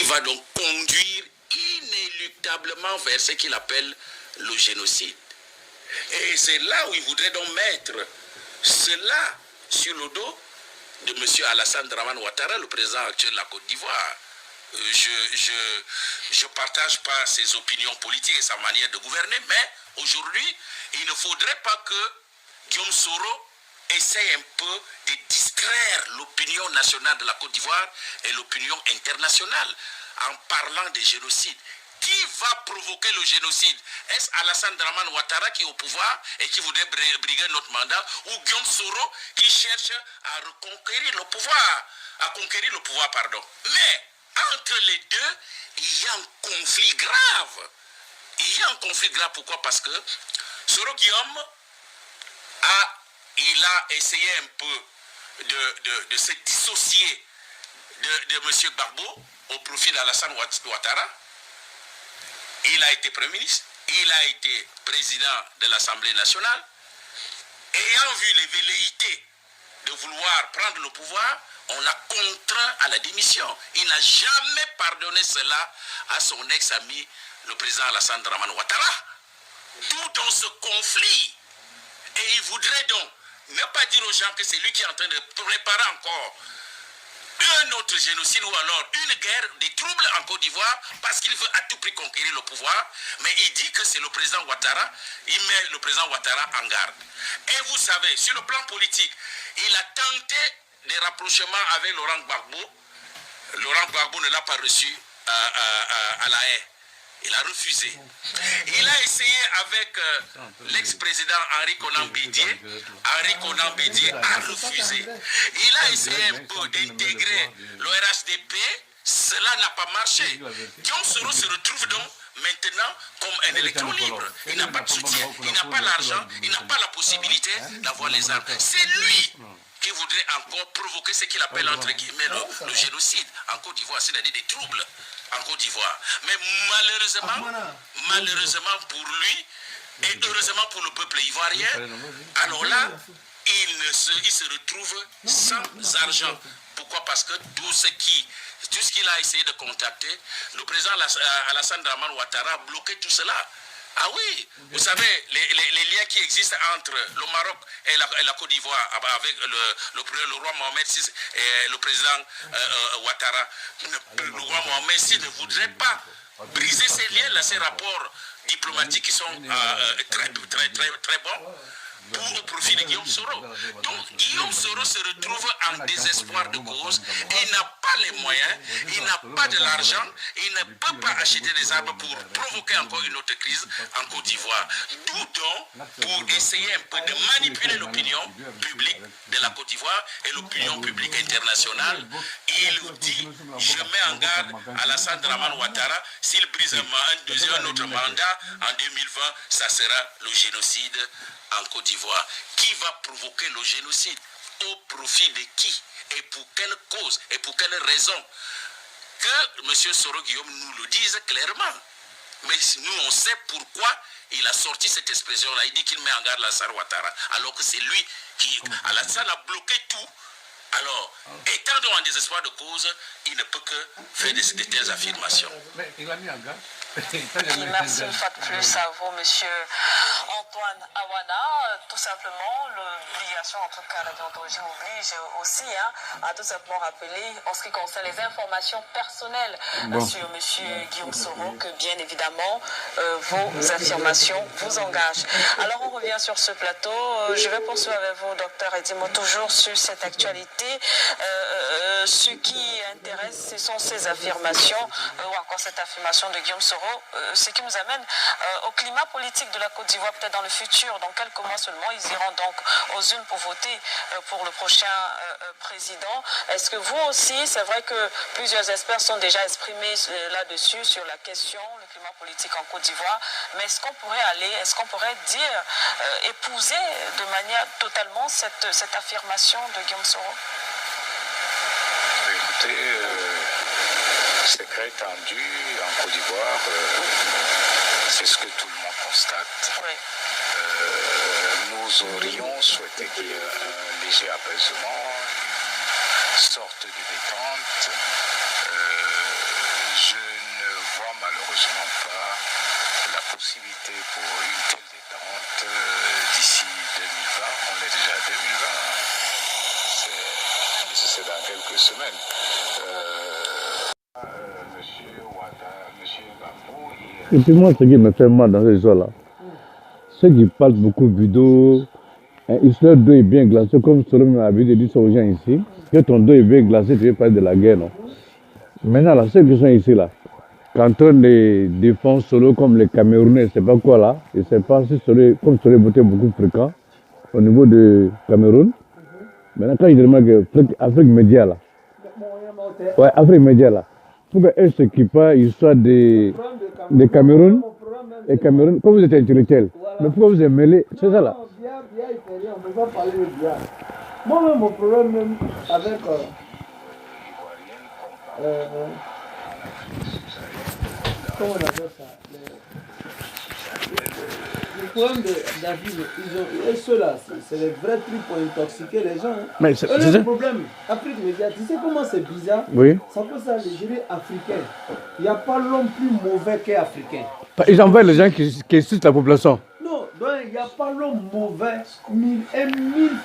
va donc conduire inéluctablement vers ce qu'il appelle le génocide. Et c'est là où il voudrait donc mettre cela sur le dos de M. Alassane Dramane Ouattara, le président actuel de la Côte d'Ivoire. Je ne partage pas ses opinions politiques et sa manière de gouverner, mais aujourd'hui, il ne faudrait pas que Guillaume Soro essaye un peu de distraire l'opinion nationale de la Côte d'Ivoire et l'opinion internationale en parlant des génocides. Qui va provoquer le génocide? Est-ce Alassane Dramane Ouattara qui est au pouvoir et qui voudrait briguer notre mandat, ou Guillaume Soro qui cherche à reconquérir le pouvoir, Mais entre les deux, il y a un conflit grave. Pourquoi? Parce que Soro Guillaume il a essayé un peu de se dissocier de M. Gbagbo au profit d'Alassane Ouattara. Il a été Premier ministre, il a été président de l'Assemblée nationale. Ayant vu les velléités de vouloir prendre le pouvoir, on l'a contraint à la démission. Il n'a jamais pardonné cela à son ex-ami, le président Alassane Dramane Ouattara. Tout dans ce conflit. Et il voudrait donc ne pas dire aux gens que c'est lui qui est en train de préparer encore un autre génocide ou alors une guerre, des troubles en Côte d'Ivoire parce qu'il veut à tout prix conquérir le pouvoir, mais il dit que c'est le président Ouattara, il met le président Ouattara en garde. Et vous savez, sur le plan politique, il a tenté des rapprochements avec Laurent Gbagbo. Laurent Gbagbo ne l'a pas reçu à La Haye. Il a refusé. Il a essayé avec l'ex-président Henri Konan Bédié. Henri Konan Bédié a refusé. Il a essayé un peu d'intégrer le RHDP. Cela n'a pas marché. Guillaume Soro se retrouve donc maintenant comme un électron libre. Il n'a pas de soutien, il n'a pas l'argent, il n'a pas la possibilité d'avoir les armes. C'est lui qui voudrait encore provoquer ce qu'il appelle entre guillemets le génocide en Côte d'Ivoire, c'est-à-dire des troubles en Côte d'Ivoire. Mais malheureusement pour lui, et heureusement pour le peuple ivoirien, alors là, il se retrouve sans argent. Pourquoi? Parce que tout ce qu'il a essayé de contacter, le président Alassane Dramane Ouattara a bloqué tout cela. Ah oui, vous savez, les liens qui existent entre le Maroc et la Côte d'Ivoire, avec le roi Mohamed VI et le président Ouattara, le roi Mohamed VI ne voudrait pas briser ces liens-là, ces rapports diplomatiques qui sont très bons, pour au profit de Guillaume Soro. Donc Guillaume Soro se retrouve en désespoir de cause. Il n'a pas les moyens, il n'a pas de l'argent, il ne peut pas acheter des armes pour provoquer encore une autre crise en Côte d'Ivoire. D'où donc, pour essayer un peu de manipuler l'opinion publique de la Côte d'Ivoire et l'opinion publique internationale, il dit, je mets en garde Alassane Dramane Ouattara, s'il brise un autre mandat en 2020, ça sera le génocide en Côte d'Ivoire. Qui va provoquer le génocide? Au profit de qui? Et pour quelle cause? Et pour quelle raison? Que M. Soro Guillaume nous le dise clairement. Mais nous, on sait pourquoi il a sorti cette expression-là. Il dit qu'il met en garde Alassane Ouattara, alors que c'est lui qui... Alassane a bloqué tout. Alors, étant donc en désespoir de cause, il ne peut que faire de telles affirmations. Mais il a mis en garde. Merci une fois de plus à vous, monsieur Antoine Awana. Tout simplement, l'obligation, en tout cas, la déontologie oblige aussi à tout simplement rappeler, en ce qui concerne les informations personnelles sur monsieur Guillaume Soro, que bien évidemment, vos affirmations vous engagent. Alors, on revient sur ce plateau. Je vais poursuivre avec vous, docteur Edimo, toujours sur cette actualité. Ce qui intéresse, ce sont ces affirmations, ou encore cette affirmation de Guillaume Soro, ce qui nous amène au climat politique de la Côte d'Ivoire, peut-être dans le futur, dans quelques mois seulement. Ils iront donc aux urnes pour voter pour le prochain président. Est-ce que vous aussi, c'est vrai que plusieurs experts sont déjà exprimés là-dessus, sur la question, le climat politique en Côte d'Ivoire, mais est-ce qu'on pourrait dire, épouser de manière totalement cette affirmation de Guillaume Soro? Écoutez, secret tendu en Côte d'Ivoire, c'est ce que tout le monde constate. Oui. Nous aurions souhaité qu'il y ait un léger apaisement, une sorte de détente. Et puis moi, ce qui me fait mal dans cette histoire-là, ceux qui parlent beaucoup vidéo, ils leur dos est bien glacé, comme Solomon a l'habitude de dire ça aux gens ici, que ton dos est bien glacé, tu veux parler de la guerre, non? Maintenant, là, ceux qui sont ici, là, quand on les défend solo comme les Camerounais, c'est pas quoi là, je sais pas si solo, comme Solo est beaucoup fréquent au niveau de Cameroun. Maintenant, quand ils demandent que Afrique Média là, ouais, Afrique Média là, pour qu'eux s'occupent pas, ils soient des Cameroun, et Cameroun, comme vous êtes intellectuel, mais pourquoi vous êtes mêlés, c'est ça là? On ne peut pas parler de Bia. Moi-même, mon problème même avec comment on appelle ça? Le problème de David, ceux-là, c'est les vrais trucs pour intoxiquer les gens. Hein. Mais c'est le problème, Afrique Média, tu sais comment c'est bizarre? Oui. Ça peut ça, les gérer africains. Il n'y a pas l'homme plus mauvais qu'Africain. Ils envoient les gens qui insultent la population. Non, il n'y a pas l'homme mauvais, mille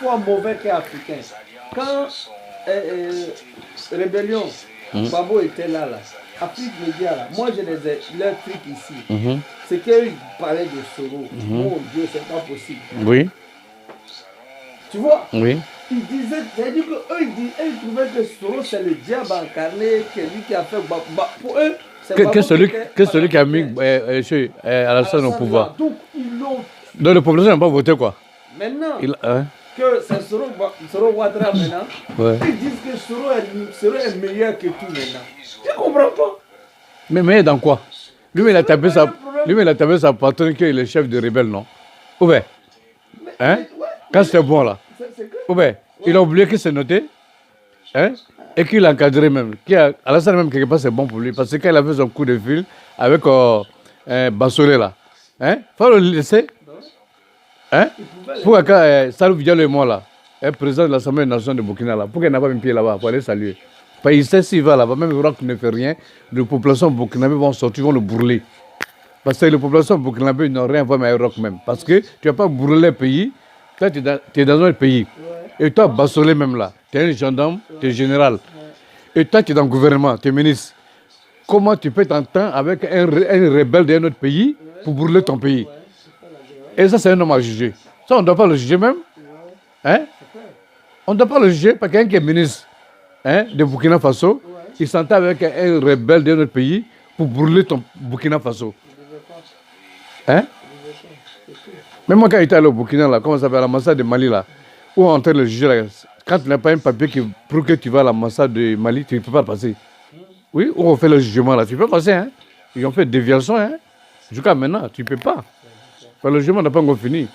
fois mauvais qu'Africain. Quand Rébellion, Babo était là, Afrique Média, là, moi j'ai leurs trucs ici. C'est qu'ils parlaient de Soro. Mon Dieu, c'est pas possible. Oui. Tu vois? Oui. Ils disaient, c'est-à-dire qu'eux, ils trouvaient que Soro c'est le diable incarné, que lui qui a fait. Pour eux, c'est celui qui a mis Alassane au pouvoir. Donc, ils l'ont. Donc, la population n'a pas voté quoi? Maintenant. Que c'est Soro Ouattara maintenant, ils disent que Soro est meilleur que tout maintenant. Tu comprends pas? Mais dans quoi? Lui, il a tapé sa patronne qui est le chef de rebelle, non? Ou bien? Hein? Quand c'était bon là? Ou bien? Il a oublié qu'il s'est noté? Hein? Et qu'il a encadré même. Alassane même, quelque part, c'est bon pour lui. Parce que quand il a fait son coup de fil avec Bassolé là, hein? Faut le laisser. Hein? Pourquoi quand Salou Diallo et moi là, président de l'Assemblée nationale de Burkina là, pourquoi il n'a pas mis pied là-bas pour aller saluer? Parce qu'il sait s'il va là-bas, même Rock ne fait rien, les populations burkinabées vont sortir, vont le brûler. Parce que les populations burkinabées n'ont rien à voir avec Rock même. Parce que tu ne vas pas brûler le pays, toi tu es dans un pays. Et toi, Bassolé même là, tu es un gendarme, tu es général. Et toi tu es dans le gouvernement, tu es ministre. Comment tu peux t'entendre avec un rebelle d'un autre pays pour brûler ton pays? Et ça, c'est un homme à juger. Ça, on ne doit pas le juger même. Hein? On ne doit pas le juger parce qu'un qui est ministre de Burkina Faso, il s'entend avec un rebelle d'un autre pays pour brûler ton Burkina Faso. Hein? Même moi, quand j'étais allé au Burkina, là, comment ça s'appelle, à l'ambassade de Mali, là, où on entraîne le juger, là, quand tu n'as pas un papier qui prouve que tu vas à l'ambassade de Mali, tu ne peux pas passer. Oui, où on fait le jugement, là, tu peux passer. Hein? Ils ont fait des déviation. Hein? Jusqu'à maintenant, tu ne peux pas. Le jugement n'a pas encore fini.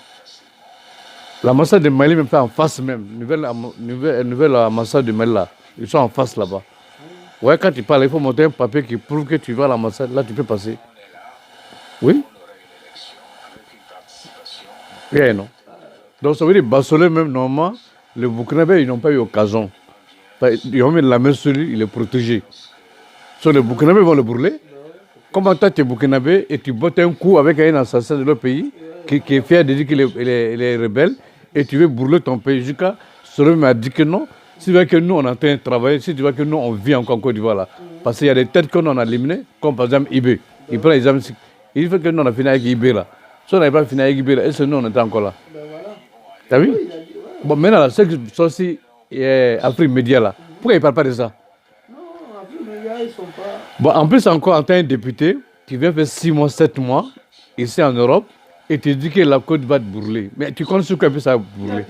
L'ambassade de Mali même fait en face même. Nouvelle ambassade de Mali là. Ils sont en face là-bas. Ouais, quand tu parles, il faut monter un papier qui prouve que tu vas à l'ambassade. Là, tu peux passer. Oui. Rien, non. Donc, ça veut dire Bassolé même, normalement, les Burkinabés, ils n'ont pas eu occasion. Ils ont mis la main sur lui, il est protégé. So, les Burkinabés vont le brûler. Comment toi, tu es Burkinabé et tu bottes un coup avec un assassin de leur pays qui est fier de dire qu'il est rebelle et tu veux brûler ton pays jusqu'à Solomon m'a dit que non. Si tu vois que nous, on est en train de travailler, si tu vois que nous, on vit encore en Côte d'Ivoire là. Parce qu'il y a des têtes qu'on a éliminées, comme par exemple IB. Il prend l'examen. Il fait que nous, on a fini avec IB là. Si on n'avait pas fini avec IB là, est-ce que nous, on était encore là? T'as vu? Bon, maintenant, là, ceux qui sont aussi Afrique Média là, pourquoi ils ne parlent pas de ça? Bon, en plus, encore, en tant que député, tu viens faire 6 mois, 7 mois, ici en Europe, et tu dis que la Côte va te brûler. Mais tu connais sur quoi ça va brûler?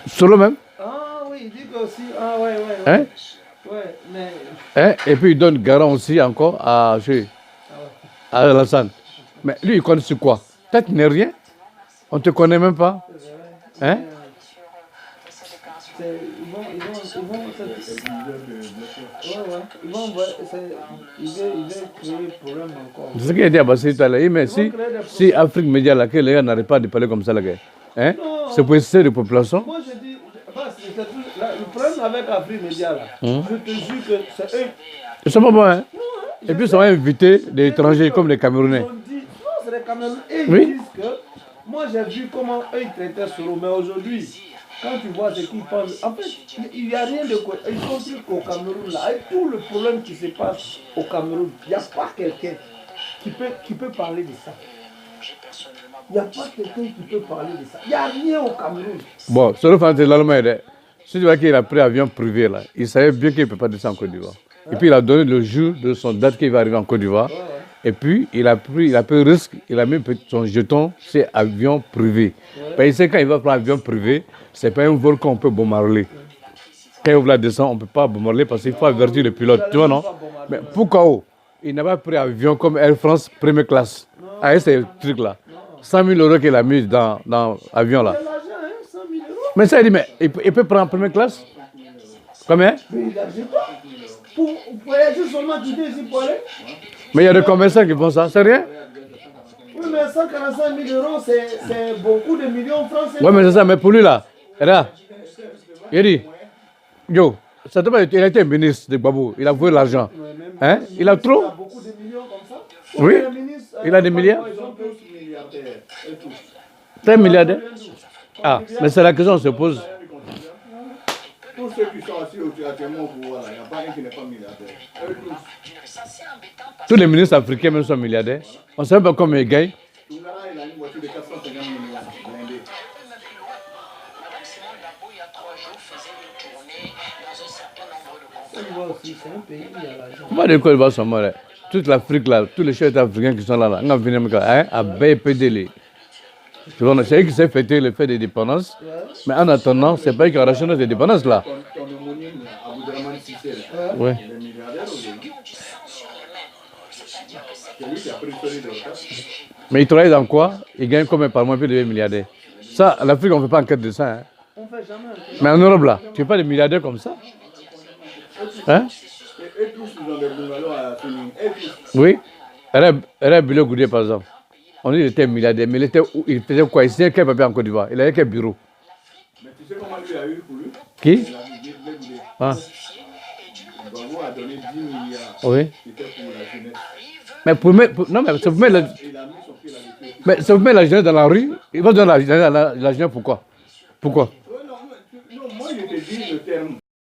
Solo même? Ah oui, il dit que aussi. Ah ouais. Hein? Ouais, mais. Hein? Et puis il donne garant aussi encore à Alassane. Mais lui, il connaît sur quoi? Peut-être qu'il n'est rien. On ne te connaît même pas. Hein? Ils veulent créer problème encore. C'est ce qu'il a dit à Bassi tout à l'heure. Mais si Afrique Média, là, que les gars n'arrêtent pas de parler comme ça, là, hein? C'est pour essayer de population. Moi, je dis, le problème avec Afrique Média, là, je te jure que c'est eux. Ils sont pas bons, hein? Et puis, ils sont invités des étrangers comme les Camerounais. Non, c'est les Camerounais. Et ils disent que, moi, j'ai vu comment eux, ils traitaient Soro, mais aujourd'hui, Quand tu vois ce qu'ils pensent, en fait, il n'y a rien de quoi. Ils sont plus qu'au Cameroun là. Avec tout le problème qui se passe au Cameroun, il n'y a pas quelqu'un qui peut parler de ça. Il n'y a pas quelqu'un qui peut parler de ça. Il n'y a rien au Cameroun. Bon, sauf en l'Allemagne, si tu vois qu'il a pris avion privé là, il savait bien qu'il ne peut pas descendre en Côte d'Ivoire. Et puis il a donné le jour de son date qu'il va arriver en Côte d'Ivoire. Et puis il a pris risque, il a mis son jeton, c'est avion privé. Parce qu'il sait quand il va prendre avion privé, c'est pas un vol qu'on peut bombarder. Quand il ouvre la descente, on ne peut pas bombarder parce qu'il faut avertir le pilote. Tu vois non? Mais pourquoi il n'a pas pris avion comme Air France première classe? Avec ces trucs là. 100 000 € qu'il a mis dans l'avion là. Mais ça, il dit, mais il peut prendre en première classe? Combien? Mais il n'a pas. Pour voyager seulement quitter ici pour aller. Mais il y a des commerçants qui font ça, c'est rien? Oui, mais 145 000 €, c'est beaucoup de millions de francs. Oui, mais c'est ça, mais pour lui là, il dit, yo, ça te il a été ministre de Babou, il a volé l'argent. Hein? Il a trop? Il a beaucoup de millions comme ça. Oui, il a des milliards. Ils sont tous milliardaires. T'es un milliardaire? Ah, mais c'est la question qu'on se pose. Tous ceux qui sont assis actuellement au pouvoir, il n'y a pas un qui n'est pas milliardaire. Eux tous. Tous les ministres africains même sont milliardaires. On ne sait pas combien ils gagnent. Toungara, il a une voiture de 450 millions blindée. C'est un pays qui a l'argent. Comment de quoi il va s'en aller? Toute l'Afrique là, tous les chefs africains qui sont là, on va venir à BPD. Tu vois, c'est eux qui s'est fêté le fait des dépendances. Mais en attendant, c'est pas eux qui ont racheté ces dépendances là. Ton homonyme, Aboudraman Sissé, Oui. il est milliardaire aujourd'hui. C'est lui qui a pris celui de l'État. Mais ils travaillent dans quoi? Ils gagnent combien par mois puis ils deviennent milliardaires? Ça, l'Afrique, on ne fait pas enquête de ça. Hein. On fait jamais un Mais en Europe là, tu fais pas des milliardaires comme ça? Hein? Et tous, ils ont des bungalows à Féline. Et tous. Oui. Rêve Bilo Goudé par exemple. On dit qu'il était milliardaire, mais il faisait quoi? Il faisait quel papier en Côte d'Ivoire? Il avait quel bureau? Mais tu sais comment lui a eu pour lui? Qui? Il a dit Goudé. Ah. Gbagbo a donné 10 milliards. Oui. C'était pour la jeunesse. Mais non, mais ça vous met la, Il a mis son pied là-dessus. mais ça vous met la jeunesse dans la rue. Il va donner la jeunesse pourquoi? Pourquoi?